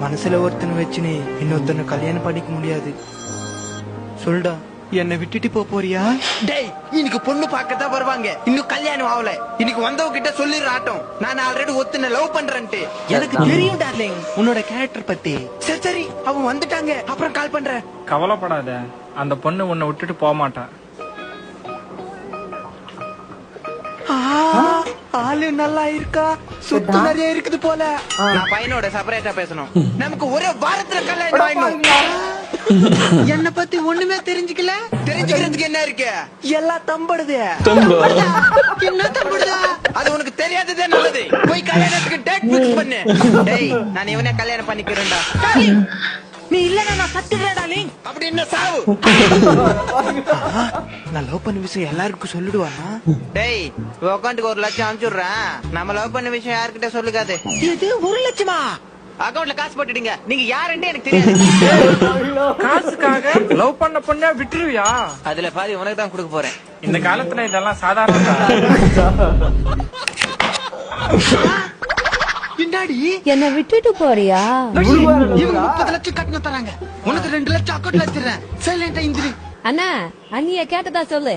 மனசுல ஒருத்தனை வச்சுன்னு இன்னொருத்தனை கல்யாணம் பண்ணிக்க முடியாது. சொல்டா, என்னை விட்டுட்டு போறியா? டேய், இன்னைக்கு பொண்ணு பார்க்கத்தான் வருவாங்க, இன்னும் கல்யாணம் ஆகல. இன்னைக்கு வந்தவங்க கிட்ட சொல்லிடுறாட்டும், நான் ஆல்ரெடி ஒருத்தனை லவ் பண்றேன்ட்டு. எனக்கு தெரியும் டார்லிங் உன்னோட கேரக்டர் பத்தி. சரி சரி, அவங்க வந்துட்டாங்க, அப்புறம் கால் பண்றேன். கவலைப்படாத, அந்த பொண்ணு உன்னை விட்டுட்டு போக மாட்டான். ஆளு நல்லா இருக்கா, சுத்து நிறைய இருக்குது போல. நான் பையனோட செப்பரேட்டா பேசணும். நமக்கு ஒரே வாரத்துல கல்யாணம் ஆயிடும். என்ன பத்தி ஒண்ணுமே தெரிஞ்சுக்கல. தெரிஞ்சுக்கிறதுக்கு என்ன இருக்கு? எல்லாம் தம்படுது. என்ன தம்படுது? அது உனக்கு தெரியாததே நல்லது. போய் கல்யாணத்துக்கு டேட் ஃபிக்ஸ் பண்ணு. டேய், நான் இவனே கல்யாணம் பண்ணிக்கிறேன்டா. நீ இல்லனா நான் சத்துறேன் டார்லிங். அப்படி என்ன சாவு? நான் லவ் பண்ண விஷயம் எல்லாருக்கும் சொல்லிடுவானா? டேய், அக்கவுண்ட்க்கு 1 லட்சம் அனுப்பிச்சுடுறேன். நம்ம லவ் பண்ண விஷயம் யார்கிட்ட சொல்லுகாது. இது 1 லட்சமா? அக்கவுண்ட்ல காசு போட்டுடுங்க. நீங்க யாருன்னு எனக்கு தெரியாது. காசுக்காக லவ் பண்ண பொண்ணா விட்டுருவியா? அதுல பாதி உனக்கு தான் கொடுக்க போறேன். இந்த காலத்துல இதெல்லாம் சாதாரண. பின்னாடி என்ன விட்டுட்டு போறியா? இவங்க 30 லட்சம் கட்டணம் தராங்க, உனக்கு 2 லட்சம் அக்கவுண்ட்ல வச்சிடுறேன். சைலண்டா இந்திரி. அண்ணா, அண்ணிய கேட்டதா சொல்லு.